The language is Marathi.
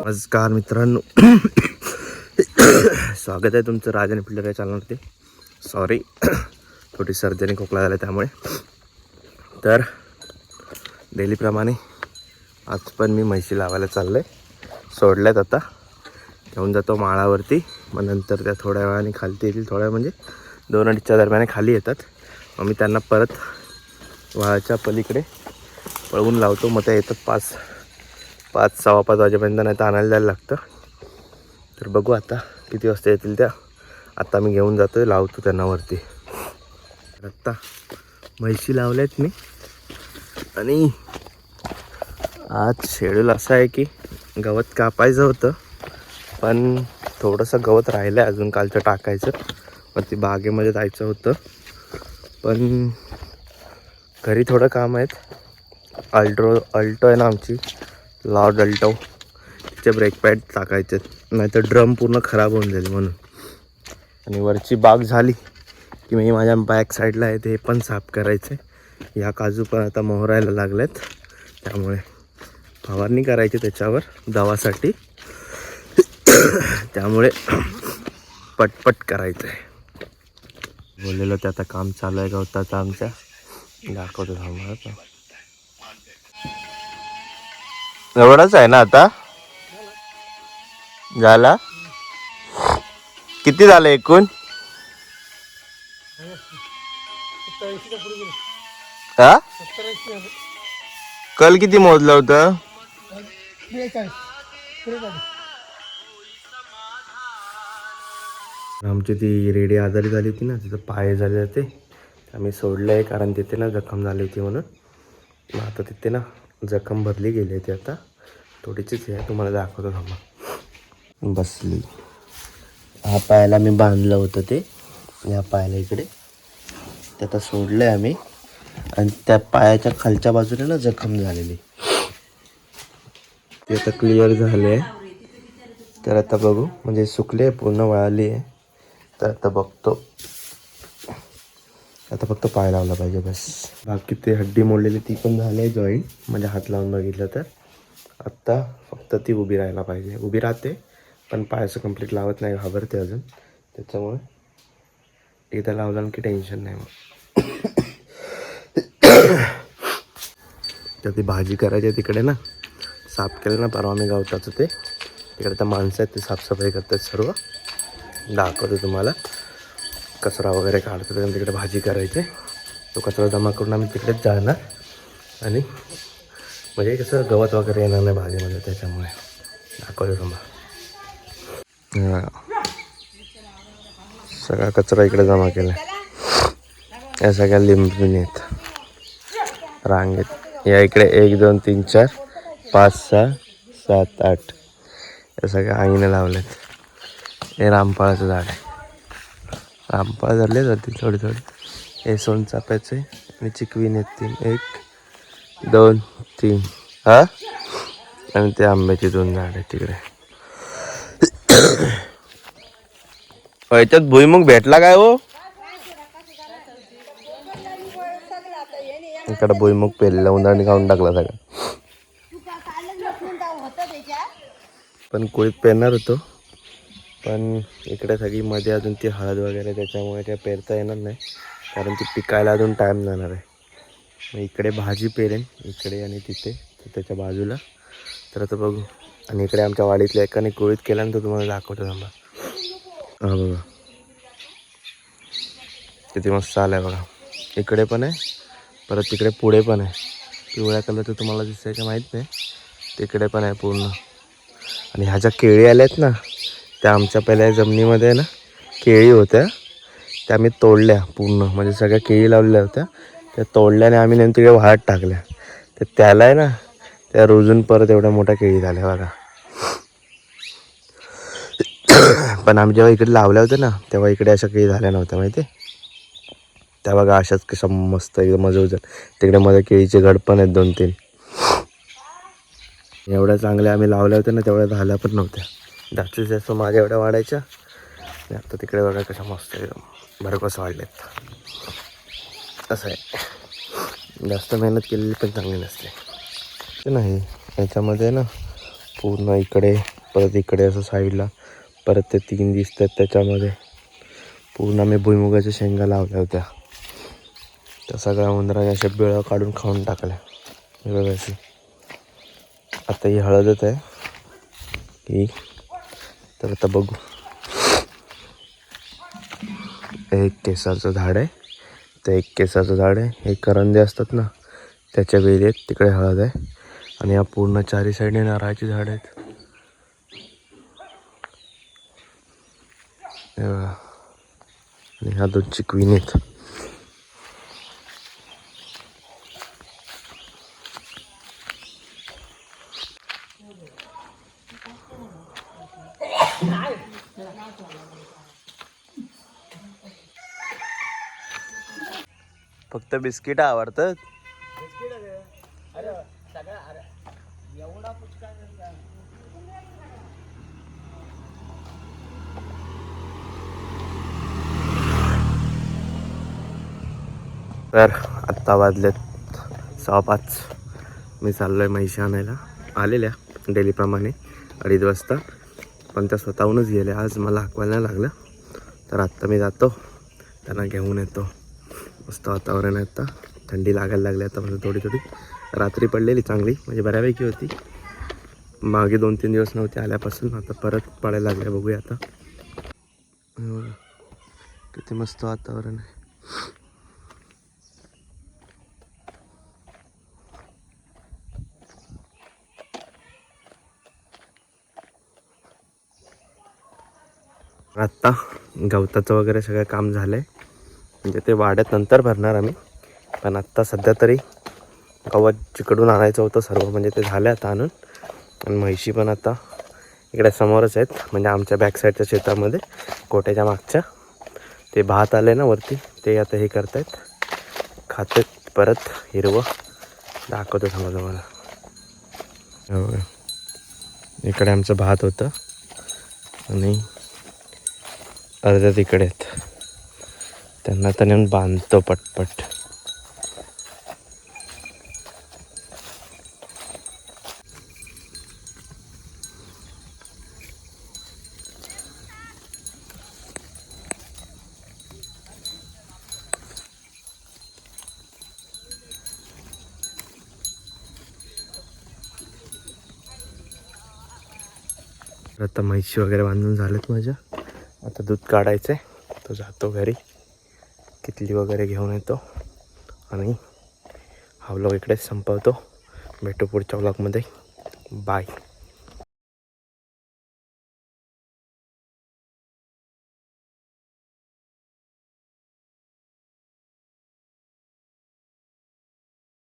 नमस्कार मित्रांनो. स्वागत आहे तुमचं राजाने पिल्लर या चॅनलवरती. सॉरी थोडी सर्दी आणि खोकला झाला त्यामुळे. तर डेलीप्रमाणे आज पण मी म्हशी लावायला चाललो आहे. सोडल्यात आता, घेऊन जातो माळावरती. मग नंतर त्या थोड्या वेळाने खालती येतील. थोड्या म्हणजे 2-2:30च्या दरम्यान खाली येतात. मग मी त्यांना परत वाळाच्या पलीकडे पळवून लावतो. मग त्या येतात 5-5:15 वाजेपर्यंत, नाही तर आणायला जायला लागतं. तर बघू आता किती वाजता येतील त्या. आता मी घेऊन जातो, लावतो त्यांना वरती. आत्ता म्हशी लावल्यात मी. आणि आज शेड्यूल असं आहे की गवत कापायचं होतं, पण थोडंसं गवत राहिलं आहे अजून कालचं टाकायचं. मग ती बागेमध्ये जायचं होतं, पण घरी थोडं काम आहेत. अल्टो आहे ना आमची, लॉर्ड अल्टो, तिचे ब्रेक पॅड टाकायचे, नाहीतर ड्रम पूर्ण खराब होऊन जाईल म्हणून. आणि वरची बाग झाली की मी माझ्या बॅक साईडला आहे ते पण साफ करायचं आहे. ह्या काजू पण आता मोहरायला लागल्यात, त्यामुळे फवारणी करायची त्याच्यावर दवासाठी. त्यामुळे पटपट करायचं आहे. बोललेलं ते आता काम चालू आहे गवताचं आमच्या. दाखवतो थांबा. एवढंच आहे ना आता झाला. किती झालं एकूण? हा, कल किती मोजलं होतं? आमची ती रेडी आजारी झाली होती ना, तिथं पाय झाले होते. आम्ही सोडलं आहे कारण तिथे ना जखम झाली होती म्हणून. मग आता तिथे ना जखम भरली गेली होती. आता थोडीशीच आहे, तुम्हाला दाखवतो थांबा. बसली. हा पायाला मी बांधलं होतं ते, या पायाला इकडे ते आता सोडलं आहे आम्ही. आणि त्या पायाच्या खालच्या बाजूने ना जखम झालेली, ते आता क्लिअर झाले आहे. तर आता बघू, म्हणजे सुकले पूर्ण, वळाली आहे. तर आता बघतो, आता फक्त पाय लावला पाहिजे बस. बाकी ते हड्डी मोडलेली ती पण झाली आहे जॉईंट, म्हणजे हात लावून बघितलं तर. आत्ता फक्त ती उभी राहायला पाहिजे. उभी राहते पण पायाचं कंप्लीट लावत नाही, घाबरते अजून. त्याच्यामुळे एकदा लावलं की टेन्शन नाही मग. तर ती भाजी करायची आहे तिकडे ना, साफ केलं ना परवा मी गवताचं ते. तिकडे तर माणसं आहेत, ते साफसफाई करतात सर्व. दाखवतो तुम्हाला. कचरा वगैरे काढतो त्याच्यानं तिकडे भाजी करायची. तो कचरा जमा करून आम्ही तिकडेच जाणार. आणि म्हणजे कसं गवत वगैरे येणार नाही भाजीमध्ये, त्याच्यामुळे दाखवतो तुम्हाला. सगळा कचरा इकडे जमा केला. या सगळ्या लिंबून आहेत रांगेत. या इकडे 1, 2, 3, 4, 5, 6, 7, 8 या सगळ्या आईने लावल्यात. हे रामफळाचं झाड आहे. रामफळ झाले जाते थोडी थोडी. हे सोनचाफ्याचे आणि चिकवीन आहेत 3, 1, 2, 3 हा. आणि ते आंब्याची 2 झाड आहेत तिकडे. याच्यात भुईमुग भेटला काय हो? इकडे भुईमुग पेरलेला, उन्हाळ्याने खाऊन टाकला सगळं. पण कोळीत पेरणार होतो, पण इकडे सगळी मध्ये अजून ती हळद वगैरे, त्याच्यामुळे काय पेरता येणार नाही. कारण ती पिकायला अजून टाईम जाणार आहे. मग इकडे भाजी पेरेन, इकडे आणि तिथे त्याच्या बाजूला. तर आता बघू. आणि इकडे आमच्या वाडीतल्या एकाने कोळीत केल्यानंतर तुम्हाला दाखवतो थांबा. हा बघा किती मस्त आलं आहे बघा. इकडे पण आहे, परत तिकडे पुढे पण आहे. पिवळ्या कलरचं तुम्हाला दिसतंय का माहीत नाही, तिकडे पण आहे पूर्ण. आणि ह्या ज्या केळी आल्यात ना, त्या आमच्या पहिल्या जमिनीमध्ये ना केळी होत्या, त्या आम्ही तोडल्या पूर्ण. म्हणजे सगळ्या केळी लावलेल्या होत्या, त्या तोडल्याने आम्ही नेमकं तिकडे वाहत टाकल्या. तर त्याला आहे ना, त्या रुजून परत एवढ्या मोठ्या केळी झाल्या बघा. पण आम्ही जेव्हा इकडे लावल्या होत्या ना, तेव्हा इकडे अशा केळी झाल्या नव्हत्या माहिती आहे. त्या बघा अशाच कशा मस्त एकदम मजबूत. तिकडे मध्ये केळीचे घड पण आहेत 2-3. एवढ्या चांगल्या आम्ही लावल्या होत्या ना, तेवढ्या झाल्या पण नव्हत्या. जास्तीत जास्त माझ्या एवढ्या वाढायच्या. आता तिकडे बघा कशा मस्त एकदम भरघोस वाढलेत. असं आहे, जास्त मेहनत केलेली पण चांगली नसते. ते नाही याच्यामध्ये ना पूर्ण इकडे परत इकडे असं साईडला परत ते 3 दिसतात, त्याच्यामध्ये पूर्ण मी भुईमुगाच्या शेंगा लावल्या होत्या. त्या सगळ्या उंदराने अशा बिळं काढून खाऊन टाकल्या. हे बघा अशी. आता ही हळदच आहे ही. तर आता बघू. एक केसाचं झाड आहे, ते एक केसाचं झाड आहे. हे करंदे असतात ना त्याच्या वेली आहेत, तिकडे हळद आहे. आणि या पूर्ण चारी साईडने नारळाची झाड आहेत. आणि ह्या 2 चिकवीन आहेत. फक्त बिस्किट आवडतात. तर आत्ता वाजलेत 6:15. मी चाललोय म्हैशी आणायला. आलेल्या डेलीप्रमाणे 2:30 वाजता, पण त्या स्वतःहूनच गेल्या. आज मला हाकवायला नाही लागलं. तर आत्ता मी जातो, त्यांना घेऊन येतो. मस्त वातावरण आहे आता, थंडी लागायला लागली आता म्हणजे थोडी थोडी. रात्री पडलेली चांगली, म्हणजे बऱ्यापैकी होती. मागे 2-3 दिवस नव्हती आल्यापासून, आता परत पडायला लागले. बघूया आता. किती मस्त वातावरण आहे. आत्ता गवताचं वगैरे सगळं काम झालं आहे. म्हणजे ते वाड्यात नंतर भरणार आम्ही, पण आत्ता सध्या तरी गवत जिकडून आणायचं होतं सर्व म्हणजे ते झालं आता आणून. आणि म्हैशी पण आता इकडे समोरच आहेत, म्हणजे आमच्या बॅक साईडच्या शेतामध्ये, कोट्याच्या मागच्या. ते भात आले ना वरती, ते आता हे करतायत, खातात. परत हिरवं दाखवतो समजा मला. इकडे आमचं भात होतं आणि अर्ध्या तिकडे आहेत. त्यांना तर नेऊन बांधतो पटपट. आता म्हैशी वगैरे बांधून झालेत माझ्या. आता दूध काढायचं आहे, तो जातो घरी, किटली वगैरे घेऊन येतो आणि हा व्लॉग इकडेच संपवतो. भेटू पुढच्या व्लॉगमध्ये. बाय.